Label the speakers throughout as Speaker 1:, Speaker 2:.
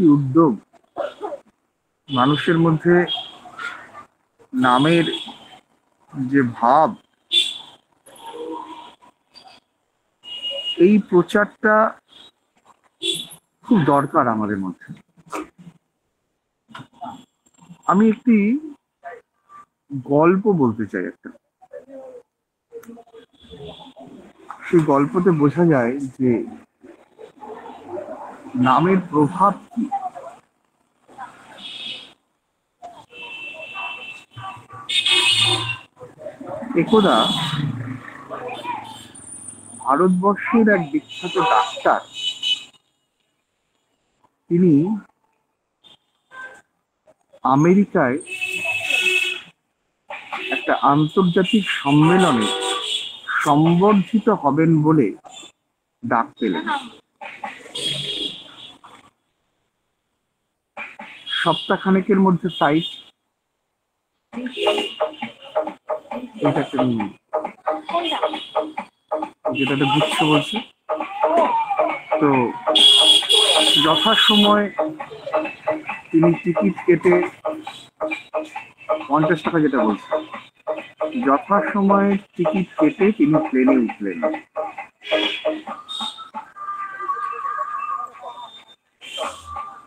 Speaker 1: কি উদ্যোগ, মানুষের মধ্যে নামের যে ভাব, এই প্রচারটা খুব দরকার আমাদের মধ্যে। আমি একটি গল্প বলতে চাই একটা। সেই গল্পতে বোঝা যায় যে নামের প্রভাব কি। একদা ভারতবর্ষের এক বিখ্যাত ডাক্তার, তিনি আমেরিকায় একটা আন্তর্জাতিক সম্মেলনে সম্বর্ধিত হবেন বলে ডাক পেলেন। সপ্তাহখানেকের মধ্যে ফ্লাইট। এটা একটা যেটা একটা গুচ্ছ বলছে। তো যথাসময় তিনি টিকিট কেটে 50 টাকা যেটা বলছে, যথাসময়ে টিকিট কেটে তিনি প্লেনে উঠলেন।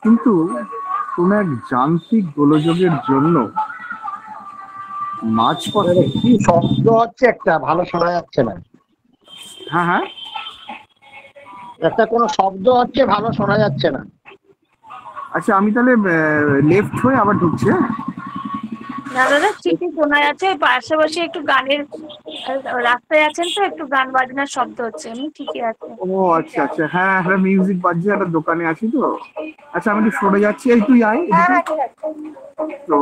Speaker 1: কিন্তু কোন এক যান্ত্রিক গোলযোগের জন্য মাঝপথে
Speaker 2: কি শব্দ হচ্ছে, একটা ভালো শোনা যাচ্ছে না।
Speaker 1: হ্যাঁ হ্যাঁ,
Speaker 2: একটা কোনো শব্দ হচ্ছে, ভালো শোনা যাচ্ছে না।
Speaker 1: আচ্ছা আমি তাহলে লেফট হয়ে আবার ঢুকছি। হ্যাঁ
Speaker 3: না দাদা, ঠিকই শোনা যাচ্ছে। পাশাপাশি একটু গানের রাস্তায় আছেন তো, একটু গান বাজনার শব্দ হচ্ছে, এমনি ঠিকই আছে।
Speaker 1: ও আচ্ছা আচ্ছা, হ্যাঁ একটা মিউজিক বাজছে, একটা দোকানে আছি তো। আচ্ছা আমি একটু সরে যাচ্ছি, এই তুই আয় এদিকে। তো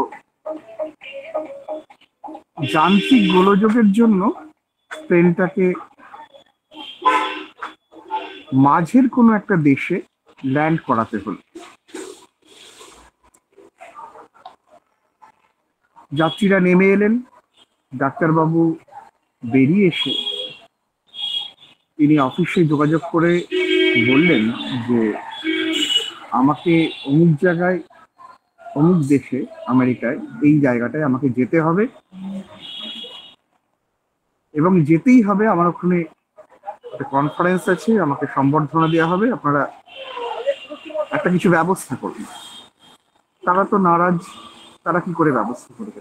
Speaker 1: যান্ত্রিক গোলযোগের জন্য ট্রেনটাকে মাঝের কোনো একটা দেশে ল্যান্ড করাতে হলো। যাত্রীরা নেমে এলেন। ডাক্তারবাবু বেরিয়ে এসে তিনি অফিসে যোগাযোগ করে বললেন যে আমাকে অমুক জায়গায়, অমুক দেশে, আমেরিকায় এই জায়গাটায় আমাকে যেতে হবে, এবং যেতেই হবে। আমার ওখানে একটা কনফারেন্স আছে, আমাকে সম্বর্ধনা দেওয়া হবে, আপনারা একটা কিছু ব্যবস্থা করবেন। তারা তো নারাজ, তারা কি করে ব্যবস্থা করবে।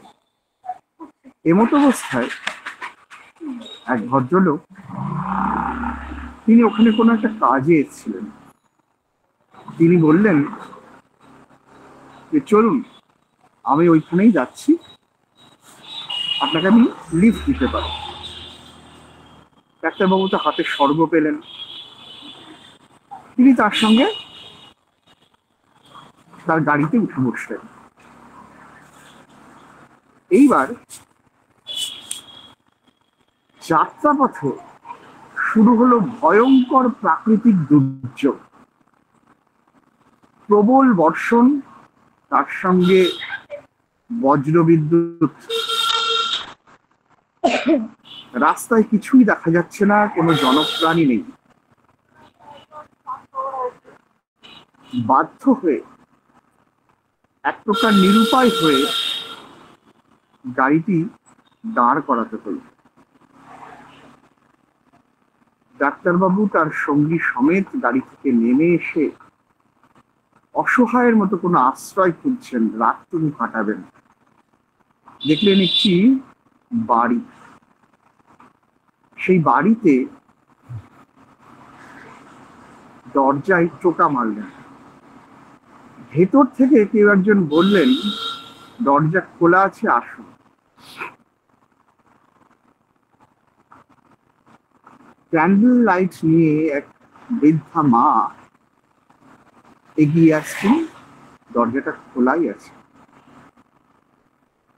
Speaker 1: এমত অবস্থায় এক ভদ্রলোক, তিনি ওখানে কোনো একটা কাজে এসেছিলেন। তিনি বললেন যে চলুন, আমি ওইখানেই যাচ্ছি, আপনাকে আমি লিফট দিতে পারি। ডাক্তারবাবু তো হাতে স্বর্গ পেলেন, তিনি তার সঙ্গে তার গাড়িতে উঠে বসলেন। এইবার যাত্রাপথে শুরু হলো ভয়ঙ্কর প্রাকৃতিক দুর্যোগ, প্রবল বর্ষণ, তার সঙ্গে বজ্রবিদ্যুৎ। রাস্তায় কিছুই দেখা যাচ্ছে না, কোনো জনপ্রাণী নেই। বাধ্য হয়ে, এক প্রকার নিরুপায় হয়ে গাড়িটি দাঁড় করাতে হলো। ডাক্তারবাবু তার সঙ্গী সমেত গাড়ি থেকে নেমে এসে অসহায়ের মতো কোনো আশ্রয় খুঁজছেন, রাতটুকু কাটাবেন। দেখলেন একটি বাড়ি। সেই বাড়িতে দরজায় টোকা মারলেন। ভেতর থেকে কেউ একজন বললেন, দরজা খোলা আছে, আসুন। ক্যান্ডেল লাইট নিয়ে এক বৃদ্ধা মা এগিয়ে আসছেন, দরজাটা খোলাই আছে।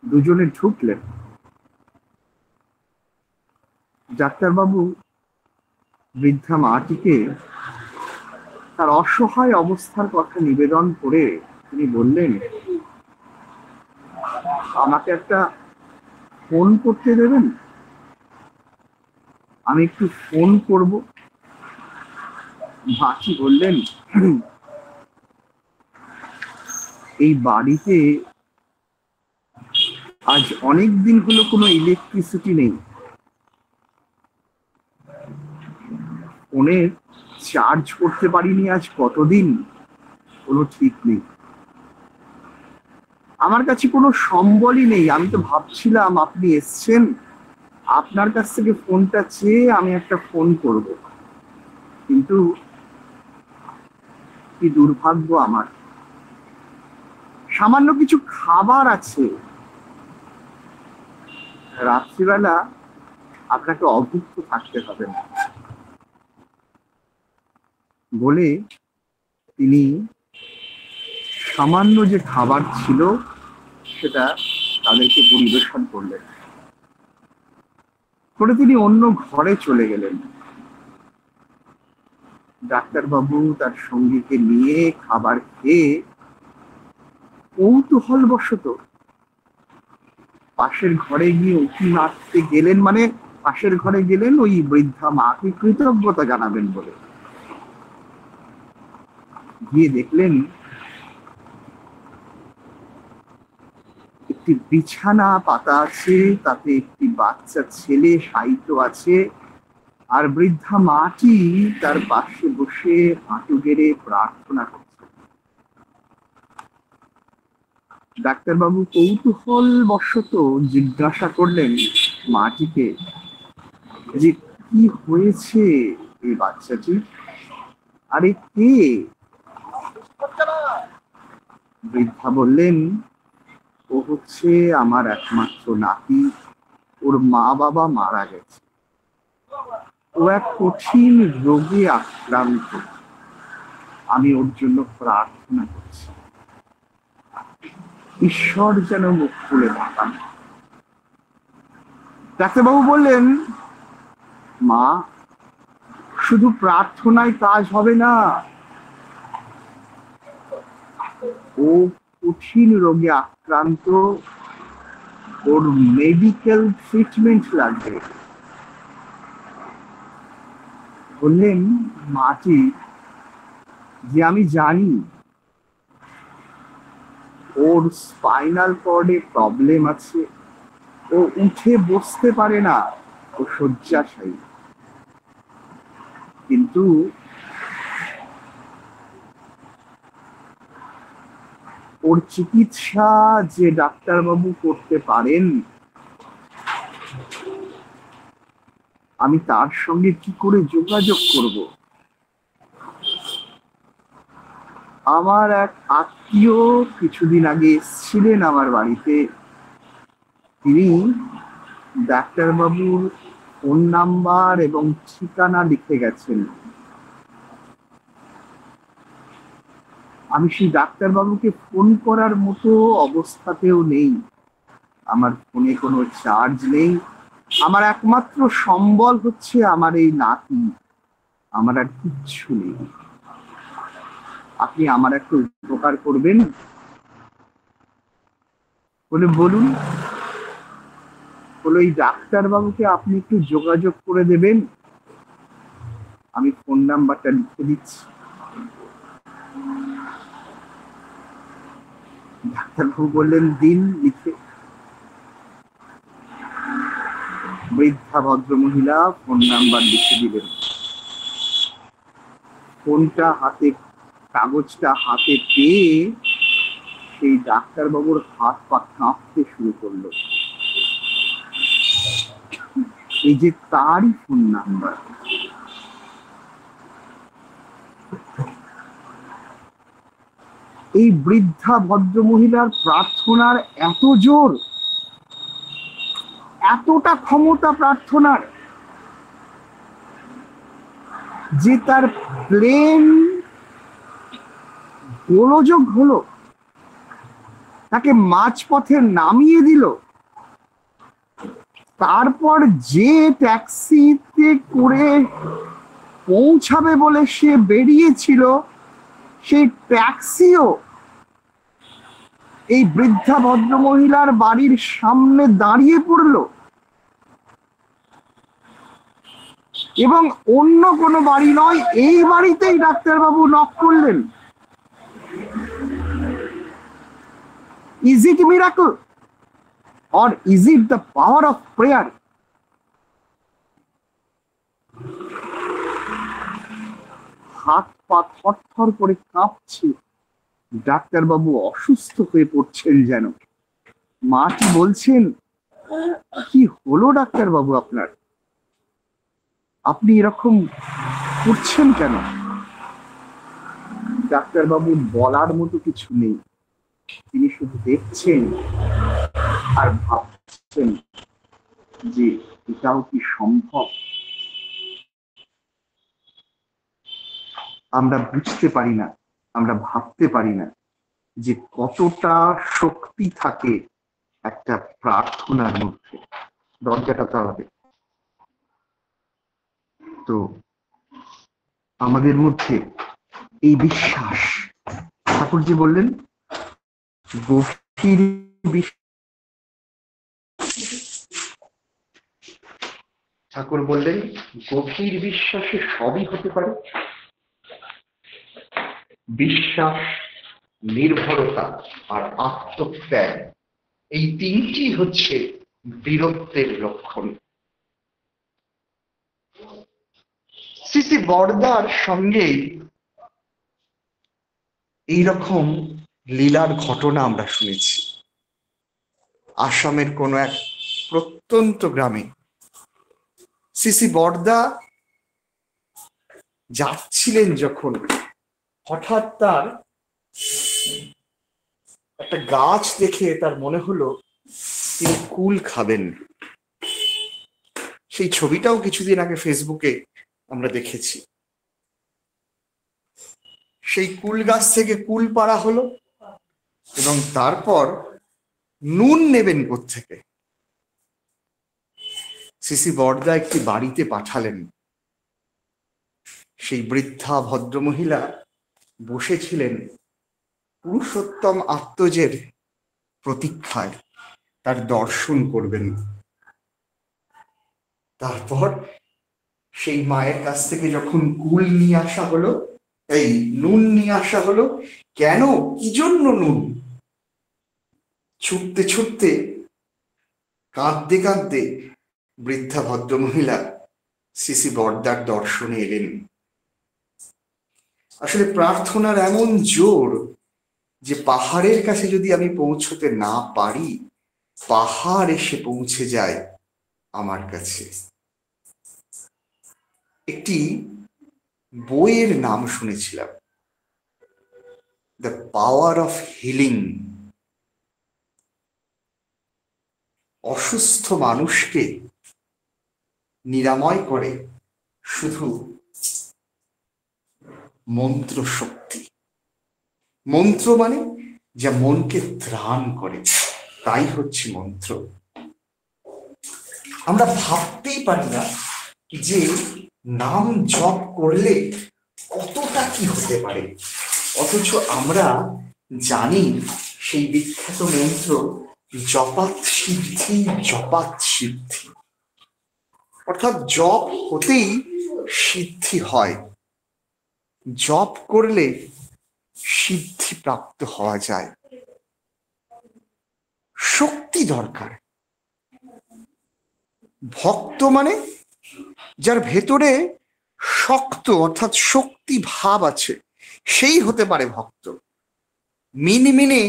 Speaker 1: দুজনে ঢুকলেন। ডাক্তারবাবু বৃদ্ধা মাটিকে তার অসহায় অবস্থার কথা নিবেদন করে তিনি বললেন, আমাকে একটা ফোন করতে দেবেন, আমি একটু ফোন করব। মাটি বললেন, এই বাড়িতে আজ অনেক দিন হলো কোনো ইলেকট্রিসিটি নেই, ফোনে চার্জ করতে পারিনি আজ কতদিন, কোনো ঠিক নেই। আমার কাছে কোনো সম্বলই নেই। আমি তো ভাবছিলাম আপনি এসছেন, আপনার কাছ থেকে ফোনটা চেয়ে আমি একটা ফোন করব, কিন্তু কি দুর্ভাগ্য আমার, সামান্য কিছু খাবার আছে, রাত্রিবেলা আপনাকে অভুক্ত থাকতে হবে না বলে তিনি সামান্য যে খাবার ছিল সেটা তাদেরকে পরিবেশন করলেন, করে তিনি অন্য ঘরে চলে গেলেন। ডাক্তারবাবু তার সঙ্গীকে নিয়ে খাবার খেয়ে কৌতূহল বশত পাশের ঘরে গিয়ে উঁকি মারতে গেলেন, মানে পাশের ঘরে গেলেন ওই বৃদ্ধা মাকে কৃতজ্ঞতা জানাবেন বলে। গিয়ে দেখলেন একটি বিছানা পাতা আছে, তাতে একটি বাচ্চা ছেলে শায়িত আছে, আর বৃদ্ধা মাটি তার পাশে বসে হাঁটু গেড়ে প্রার্থনা করছে। ডাক্তারবাবু কৌতূহল বশত জিজ্ঞাসা করলেন মাটিকে যে কি হয়েছে এই বাচ্চাটি, আরে কে? বৃদ্ধা বললেন ও হচ্ছে আমার একমাত্র নাতি, ওর মা বাবা মারা গেছে, ও এক কঠিন রোগে আক্রান্ত, আমি ওর জন্য প্রার্থনা করছি, ঈশ্বর যেন মুখ খুলে তাকান। ডাক্তারবাবু বললেন মা, শুধু প্রার্থনায় কাজ হবে না, ও কঠিন রোগে আক্রান্ত, ওর মেডিকেল ট্রিটমেন্ট লাগবে। বললেন মাটি যে আমি জানি ওর স্পাইনাল কর্ডে প্রবলেম আছে, ও উঠে বসতে পারে না, ও শয্যাশায়ী, কিন্তু ওর চিকিৎসা যে ডাক্তারবাবু করতে পারেন, আমি তার সঙ্গে কি করে যোগাযোগ করব? আমার এক আত্মীয় কিছুদিন আগে এসেছিলেন আমার বাড়িতে, তিনি ডাক্তারবাবুর ফোন নাম্বার এবং ঠিকানা লিখে গেছেন। আমি সেই ডাক্তারবাবুকে ফোন করার মতো অবস্থাতেও নেই, আমার ফোনে কোনো চার্জ নেই, আমার একমাত্র সম্বল হচ্ছে আমার এই নাতি, আমার আর কিচ্ছু নেই। আপনি আমার একটু উপকার করবেন? বলে বলুন। বলে এই ডাক্তারবাবুকে আপনি একটু যোগাযোগ করে দেবেন, আমি ফোন নাম্বারটা লিখে দিচ্ছি। ডাক্তারবাবু বললেন দিন লিখে। বৃদ্ধা ভদ্রমহিলা ফোন নাম্বার লিখে দিলেন। ফোনটা হাতে, কাগজটা হাতে পেয়ে সেই ডাক্তারবাবুর হাত পা কাঁপতে শুরু করলো। এই যে তারই ফোন নাম্বার। এই বৃদ্ধা ভদ্রমহিলার প্রার্থনার এত জোর, এতটা ক্ষমতা প্রার্থনার, যে তার প্লেন গোলযোগ হলো, তাকে মাঝপথে নামিয়ে দিল। তারপর যে ট্যাক্সিতে করে পৌঁছাবে বলে সে বেরিয়েছিল, সেই ট্যাক্সিও এই বৃদ্ধা ভদ্রমহিলার বাড়ির সামনে দাঁড়িয়ে পড়ল, এবং অন্য কোনো বাড়ি নয়, এই বাড়িতেই ডাক্তারবাবু নক করলেন। Is it a miracle? Or is it the power of prayer? হাত পা থরথর করে কাঁপছে, ডাক্তারবাবু অসুস্থ হয়ে পড়ছেন যেন। মা কি বলছেন, কি হলো ডাক্তারবাবু আপনার, আপনি এরকম করছেন কেন? ডাক্তারবাবু বলার মতো কিছু নেই, তিনি শুধু দেখছেন আর ভাবছেন যে এটাও কি সম্ভব। আমরা বুঝতে পারি না, আমরা ভাবতে পারি না যে কতটা শক্তি থাকে একটা প্রার্থনার মধ্যে। দরজাটা তাহলে তো আমাদের মধ্যে এই বিশ্বাস, ঠাকুরজি বললেন গভীর ঠাকুর বললেন গভীর বিশ্বাসে সবই হতে পারে। বিশ্বাস, নির্ভরতা আর আত্মত্যাগ, এই তিনটি হচ্ছে বীরত্বের লক্ষণ। শ্রী বরদার সঙ্গে এইরকম লীলার ঘটনা আমরা শুনেছি। আসামের কোন এক প্রত্যন্ত গ্রামে শ্রী বরদা যাচ্ছিলেন যখন, হঠাৎ তার একটা গাছ দেখে তার মনে হলো তিনি কুল খাবেন। সেই ছবিটাও কিছুদিন আগে ফেসবুকে আমরা দেখেছি। সেই কুল গাছ থেকে কুল পাড়া হলো এবং তারপর নুন নেবেন কোত্থেকে? শ্রী বরদা একটি বাড়িতে পাঠালেন। সেই বৃদ্ধা ভদ্রমহিলা বসেছিলেন পুরুষোত্তম আত্মজের প্রতীক্ষায়, তার দর্শন করবেন। তারপর সেই মায়ের কাছ থেকে যখন কুল নিয়ে আসা হলো, এই নুন নিয়ে আসা হলো, কেন, কি জন্য নুন? ছুটতে ছুটতে, কাঁদতে কাঁদতে বৃদ্ধা ভদ্রমহিলা শ্রী বরদার দর্শনে এলেন। আসলে প্রার্থনার এমন জোর যে পাহাড়ের কাছে যদি আমি পৌঁছতে না পারি, পাহাড় এসে পৌঁছে যায় আমার কাছে। একটি বইয়ের নাম শুনেছিলাম, দ্য পাওয়ার অফ হিলিং। অসুস্থ মানুষকে নিরাময় করে শুধু মন্ত্র শক্তি। মন্ত্র মানে যা মনকে ত্রাণ করে, তাই হচ্ছে মন্ত্র। আমরা ভাবতেই পারি না যে নাম জপ করলে কতটা কি হতে পারে, অথচ আমরা জানি সেই বিখ্যাত মন্ত্র জপাত সিদ্ধি, জপাত সিদ্ধি। অর্থাৎ জপ হতেই সিদ্ধি হয়, জপ করলে সিদ্ধি প্রাপ্ত হওয়া যায়। শক্তি দরকার। ভক্ত মানে যার ভেতরে শক্ত অর্থাৎ শক্তি ভাব আছে, সেই হতে পারে ভক্ত। মিনমিনে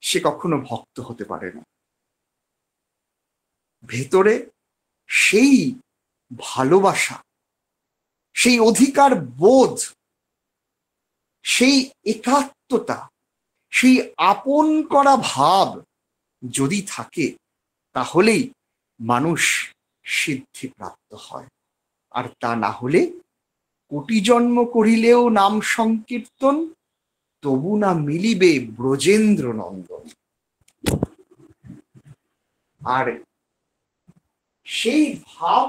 Speaker 1: সে কখনো ভক্ত হতে পারে না। ভেতরে সেই ভালোবাসা, সেই অধিকার বোধ, সেই একাত্মতা, সেই আপন করা ভাব যদি থাকে, তাহলেই মানুষ সিদ্ধি প্রাপ্ত হয়। আর তা না হলে কোটি জন্ম করিলেও নাম সংকীর্তন, তবু না মিলিবে ব্রজেন্দ্র নন্দন। আর সেই ভাব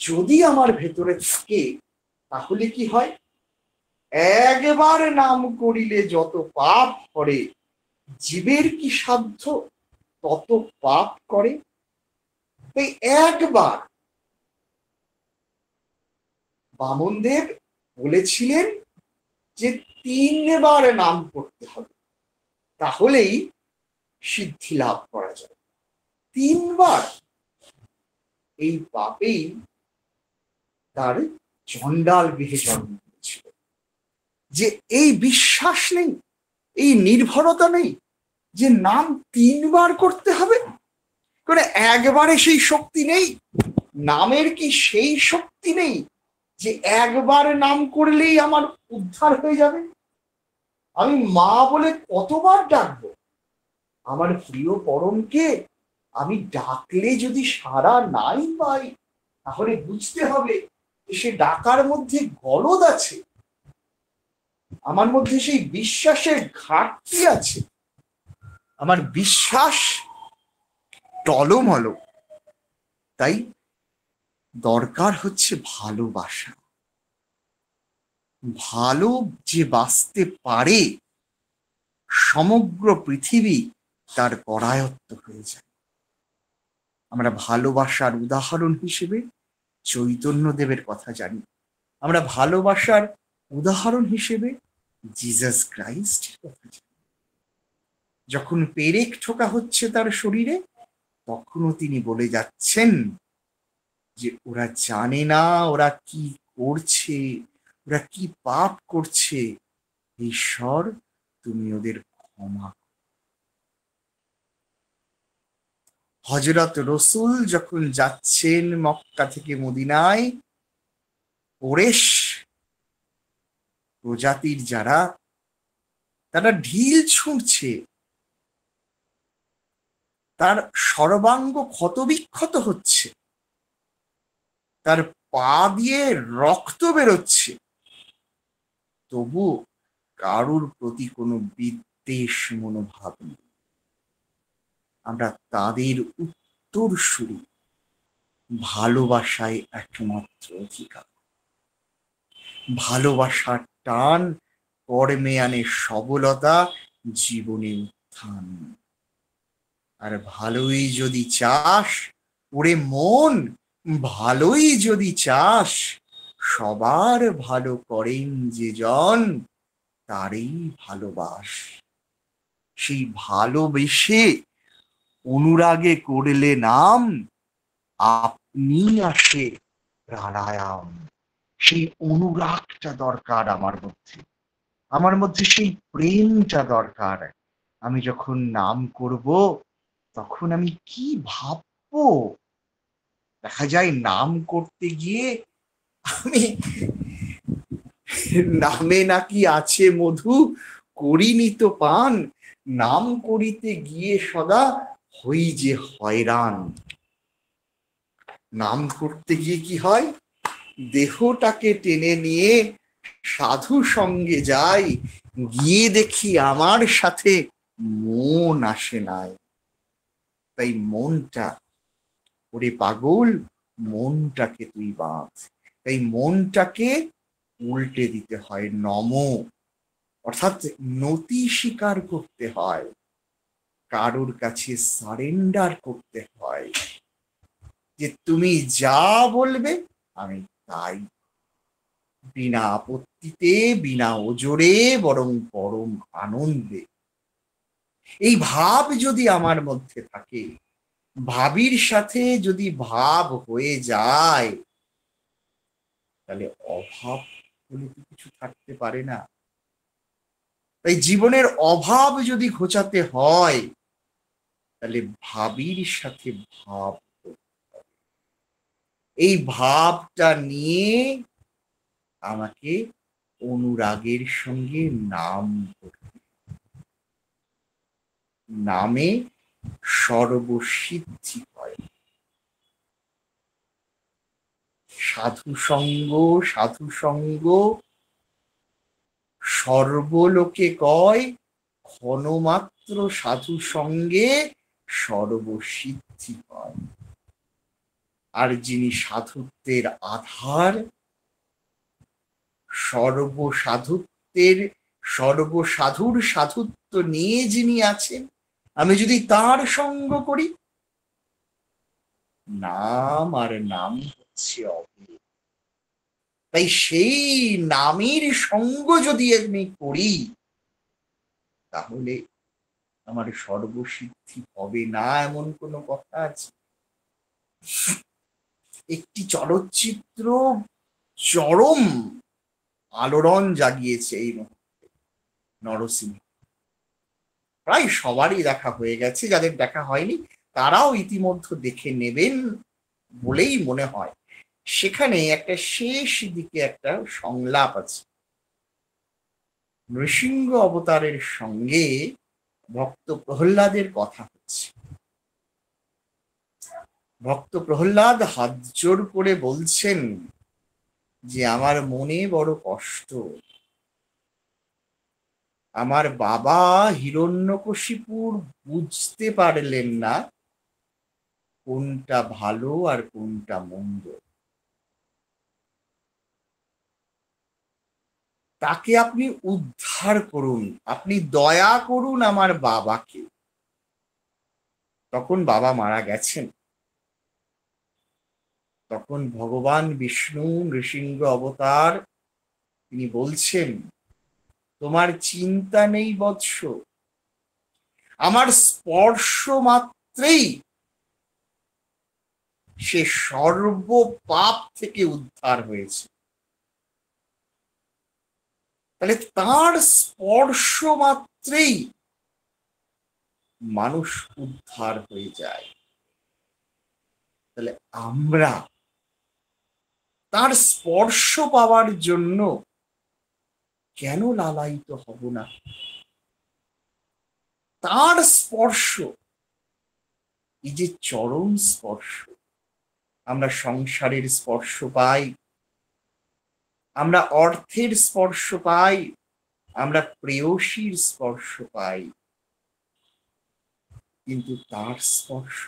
Speaker 1: যদি আমার ভেতরে থাকে, তাহলে কি হয়? একবার নাম করিলে যত পাপ করে, জীবের কি সাধ্য তত পাপ করে। এই একবার বামনদেব বলেছিলেন যে 3বার নাম করতে হবে, তাহলেই সিদ্ধি লাভ করা যায়। 3বার। এই পাপেই তার চণ্ডাল গৃহে জন্ম হয়েছিল। যে এই বিশ্বাস নেই, এই নির্ভরতা নেই যে নাম 3বার করতে হবে, কারণ একবারে সেই শক্তি নেই। নামের কি সেই শক্তি নেই যে একবার নাম করলেই আমার উদ্ধার হয়ে যাবে? আমি মা বলে কতবার ডাকবো? আমার প্রিয় পরমকে আমি ডাকলে যদি সাড়া নাই পাই, তাহলে বুঝতে হবে যে সে ডাকার মধ্যে গলদ আছে, আমার মধ্যে সেই বিশ্বাসের ঘাটতি আছে, আমার বিশ্বাস টলমল। তাই দরকার হচ্ছে ভালোবাসা। ভালো যে বাঁচতে পারে, সমগ্র পৃথিবী তার করায়ত্ত হয়ে যায়। আমরা ভালোবাসার উদাহরণ হিসেবে চৈতন্যদেবের কথা জানি, আমরা ভালোবাসার উদাহরণ হিসেবে জিসাস ক্রাইস্টের কথা জানি। যখন পেরেক ঠোকা হচ্ছে তার শরীরে, তখনও তিনি বলে যাচ্ছেন যে ওরা জানে না ওরা কি করছে, ওরা কি পাপ করছে, ঈশ্বর তুমি ওদের ক্ষমা। হযরত রসুল যখন যাচ্ছেন মক্কা থেকে মদিনায়, কুরাইশ প্রজাতির যারা, তারা ঢিল ছুঁড়ছে, তার সর্বাঙ্গ ক্ষতবিক্ষত হচ্ছে, তার পা দিয়ে রক্ত বেরোচ্ছে, তবু কারুর প্রতি কোনো বিদ্বেষ মনোভাব নেই। আমরা তাদের উত্তরসূরি। ভালোবাসায় একমাত্র অধিকার। ভালোবাসার টান কর্মে আনে সবলতা, জীবনে উত্থান। আর ভালোই যদি চাস ওরে মন, ভালোই যদি চাস, সবার ভালো করেন যে জন, তারই ভালোবাস। সেই ভালোবেসে অনুরাগে করলে নাম, আপনি আসে প্রাণায়াম। সেই অনুরাগটা দরকার আমার মধ্যে সেই প্রেমটা দরকার। আমি যখন নাম করব, তখন আমি কি ভাববো? দেখা যায় নাম করতে গিয়ে আমি, নামে নাকি আছে মধু, করিনি তো পান, নাম করিতে গিয়ে সদা হই যে হয়রান। নাম করতে গিয়ে কি হয়? দেহটাকে টেনে নিয়ে সাধু সঙ্গে যাই, গিয়ে দেখি আমার সাথে মন আসে নাই। তাই মনটা, ওরে পাগল, মনটাকে তুই বাঁধ। তাই মনটাকে উল্টে দিতে হয়, অর্থাৎ নতি স্বীকার করতে হয়, কারোর কাছে সারেন্ডার করতে হয়, যে তুমি যা বলবে আমি তাই, বিনা আপত্তিতে, বিনা ওজরে, বরং পরম আনন্দে। এই ভাব যদি আমার মধ্যে থাকে, ভাবির সাথে যদি ভাব হয়ে যায়, তাহলে অভাব বলে কিছু থাকতে পারে না। তাই জীবনের অভাব যদি ঘোচাতে হয়, তাহলে ভাবির সাথে ভাব, এই ভাবটা নিয়ে আমাকে অনুরাগের সঙ্গে নাম করতে। নামে সর্বসিদ্ধি হয়। সাধু সঙ্গ সর্বলোকে কয়, ক্ষণমাত্র সাধু সঙ্গে সর্বসিদ্ধি হয়। আর যিনি সাধুত্বের আধার, সর্বসাধুর সাধুত্ব নিয়ে যিনি আছেন, আমি যদি তার সঙ্গ করি, নাম আর নাম হচ্ছে অভেদ।
Speaker 4: তাই সেই নামের সঙ্গ যদি আমি করি, তাহলে আমার সর্বসিদ্ধি হবে না এমন কোনো কথা আছে? একটি চলচ্চিত্র চরম আলোড়ন জাগিয়েছে এই মুহূর্তে, নরসিংহ। প্রায় সবারই দেখা হয়ে গেছে, যাদের দেখা হয়নি তারাও ইতিমধ্যে দেখে নেবেন বলেই মনে হয়। সেখানে একটা শেষ দিকে একটা সংলাপ আছে, নৃসিংহ অবতারের সঙ্গে ভক্ত প্রহ্লাদের কথা হচ্ছে। ভক্ত প্রহ্লাদ হাত জোর করে বলছেন যে আমার মনে বড় কষ্ট, আমার বাবা হিরণ্যকশিপুর বুঝতে পারলেন না কোনটা ভালো আর কোনটা মন্দ। তাকে আপনি উদ্ধার করুন, আপনি দয়া করুন আমার বাবাকে। তখন বাবা মারা গেছেন। তখন ভগবান বিষ্ণু নৃসিংহ অবতার, তিনি বলছেন তোমার চিন্তা নেই বৎস, আমার স্পর্শ মাত্রেই সে সর্ব পাপ থেকে উদ্ধার হয়েছে। তাহলে তার স্পর্শ মাত্রেই মানুষ উদ্ধার হয়ে যায়। তাহলে আমরা তার স্পর্শ পাওয়ার জন্য কেন লালায়িত হব না? তার স্পর্শ, এই যে চরম স্পর্শ, আমরা সংসারের স্পর্শ পাই, আমরা অর্থের স্পর্শ পাই, আমরা প্রেয়সীর স্পর্শ পাই, কিন্তু তার স্পর্শ,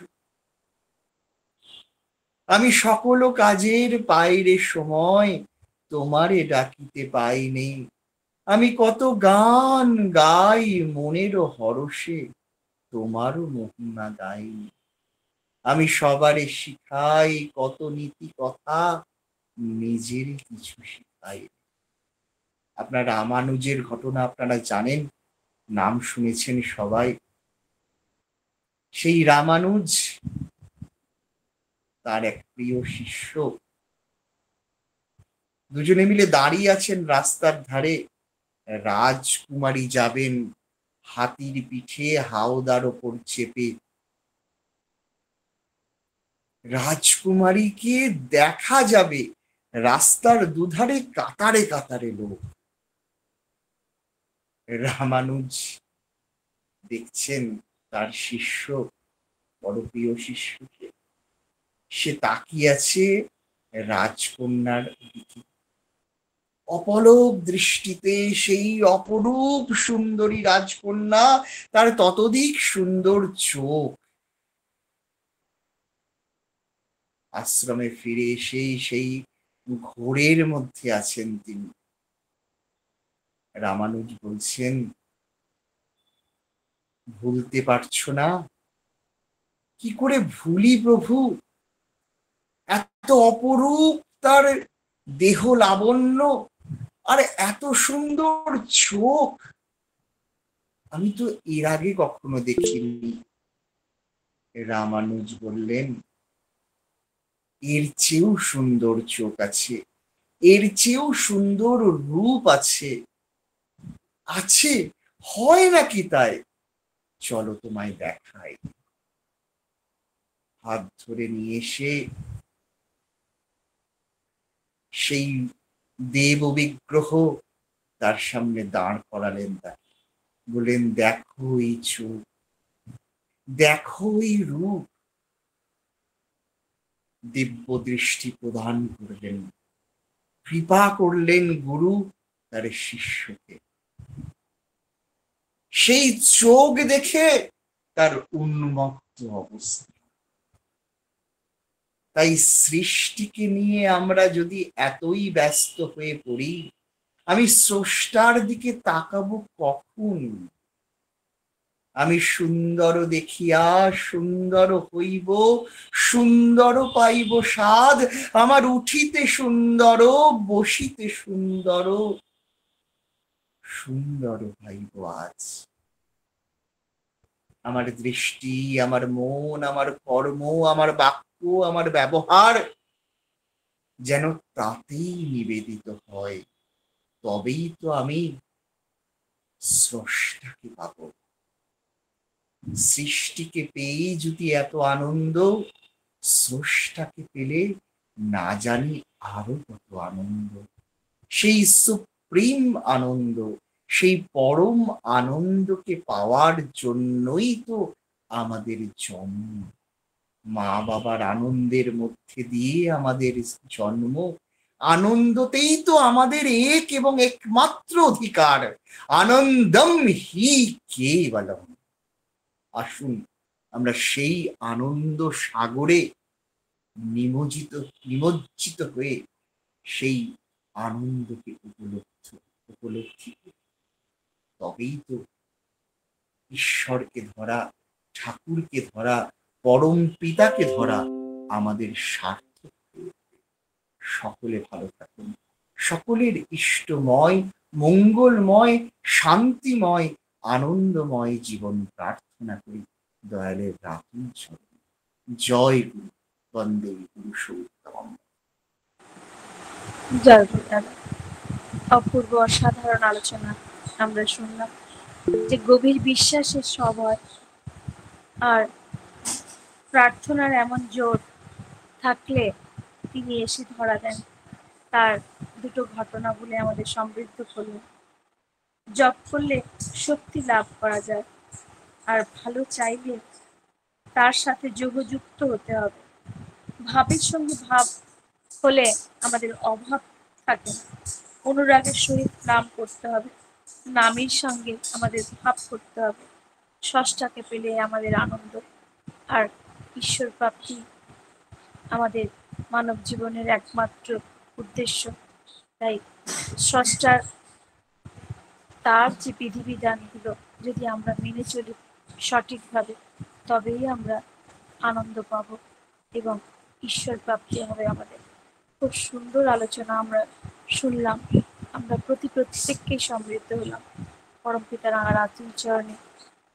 Speaker 4: আমি সকল কাজের বাইরে সময় তোমারে ডাকিতে পাইনি, আমি কত গান গাই মনের হরষে তোমারও মহিমা গাইনি, আমি সবারে শিখাই কত নীতি কথা নিজের কিছু শিখাই। আপনার রামানুজের ঘটনা আপনারা জানেন, নাম শুনেছেন সবাই। সেই রামানুজ, তার এক প্রিয় শিষ্য, দুজনে মিলে দাঁড়িয়ে আছেন রাস্তার ধারে। রাজকুমারী যাবেন হাতির পিঠে হাওদার ওপর চেপে। রাজকুমারীকে দেখা যাবে, রাস্তার দুধারে কাতারে কাতারে লোক। রামানুজ দেখছেন তার শিষ্য, বড় প্রিয় শিষ্যকে, সে তাকিয়ে আছে রাজকন্যার দিকে। অপলক দৃষ্টিতে সেই অপরূপ সুন্দরী রাজকন্যা, তার ততোধিক সুন্দর চোখ। আশ্রমে ফিরে এসেই সেই ঘোরের মধ্যে আছেন তিনি। রামানুজ বলছেন, ভুলতে পারছো না? কি করে ভুলি প্রভু? এত অপরূপ তার দেহ লাবণ্য, আর এত সুন্দর চোখ, আমি তো এর আগে কখনো দেখিনি। রামানুজ বললেন, এর চেয়েও সুন্দর চোখ আছে, এর চেয়েও সুন্দর রূপ আছে। আছে, হয় নাকি তাই? চলো তোমায় দেখাই। হাত ধরে নিয়ে এসে সেই দেব বিগ্রহ তার সামনে দাঁড় করালেন। তাকে বললেন, দেখো এই চোখ, দেখো এই রূপ। দিব্য দৃষ্টি প্রদান করলেন, কৃপা করলেন গুরু তার শিষ্যকে। সেই চোখ দেখে তার উন্মত্ত অবস্থা। তাই সৃষ্টিকে নিয়ে আমরা যদি এতই ব্যস্ত হয়ে পড়ি, আমি স্রষ্টার দিকে তাকাবো কখন? আমি সুন্দর দেখিয়া সুন্দর হইব, সুন্দর পাইব স্বাদ, আমার উঠিতে সুন্দর, বসিতে সুন্দর, সুন্দর পাইব আজ। আমার দৃষ্টি, আমার মন, আমার কর্ম, আমার বাক্য, আমার ব্যবহার যেন তাতেই নিবেদিত হয়, তবেই তো আমি স্রষ্টাকে পাব। সৃষ্টিকে পেয়ে যদি এত আনন্দ, স্রষ্টাকে পেলে না জানি আরো কত আনন্দ। সেই সুপ্রিম আনন্দ, সেই পরম আনন্দকে পাওয়ার জন্যই তো আমাদের জন্ম। মা বাবার আনন্দের মধ্যে দিয়ে আমাদের জন্ম, আনন্দতেই তো আমাদের এক এবং একমাত্র অধিকার। আনন্দম হি কেবলম। আসুন আমরা সেই আনন্দ সাগরে নিমজ্জিত হয়ে সেই আনন্দকে উপলব্ধি করি। তবেই তো ঈশ্বরকে ধরা, ঠাকুরকে ধরা, পরম পিতাকে ধরা আমাদের সার্থক হয়ে উঠবে। সকলে ভালো থাকুন, সকলের ইষ্টময়, মঙ্গলময়, শান্তিময়, আনন্দময় জীবন প্রার্থনা করি দয়ালের রাতুল চরণে। জয় গুরু, বন্দে পুরুষোত্তম।
Speaker 3: জয় গুরু দাদা। অপূর্ব অসাধারণ আলোচনা আমরা শুনলাম, যে গভীর বিশ্বাসের সব হয়, আর প্রার্থনার এমন জোর থাকলে তিনি এসে ধরা দেন। তার দুটো ঘটনা বলে আমাদের সমৃদ্ধ করলেন। জপ করলে শক্তি লাভ করা যায়, আর ভালো চাইলে তার সাথে যোগযুক্ত হতে হবে। ভাবের সঙ্গে ভাব হলে আমাদের অভাব থাকে না। অনুরাগের সহিত নাম করতে হবে, নামের সঙ্গে আমাদের ভাব করতে হবে। ষষ্ঠাকে পেলে আমাদের আনন্দ, আর ঈশ্বর প্রাপ্তি আমাদের মানব জীবনের একমাত্র উদ্দেশ্য। তাই স্রষ্টার তার যে বিধিবিধানগুলো যদি আমরা মেনে চলি সঠিকভাবে, তবেই আমরা আনন্দ পাব এবং ঈশ্বর প্রাপ্তি হবে আমাদের। খুব সুন্দর আলোচনা আমরা শুনলাম, আমরা প্রত্যেককেই সমৃদ্ধ হলাম। পরমপিতা রাঙা আতুল চরণে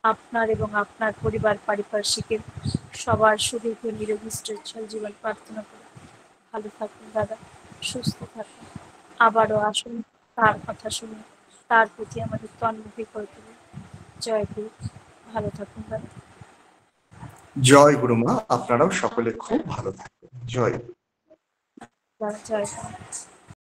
Speaker 3: আপনার এবং আপনার পরিবার পারিপার্শ্বিকের সবার সুদীর্ঘ নিরোগী সচ্ছল জীবন প্রার্থনা করি। ভালো থাকুন দাদা, সুস্থ থাকুন, আবারও আসুন তার কথা শুনে তার প্রতি আমাদের তন্মুখী করে তুলুন। জয় গুরু, ভালো থাকুন দাদা।
Speaker 4: জয় গুরুমা, আপনারাও সকলে খুব ভালো থাকবেন। জয়।
Speaker 3: জয় গুরু।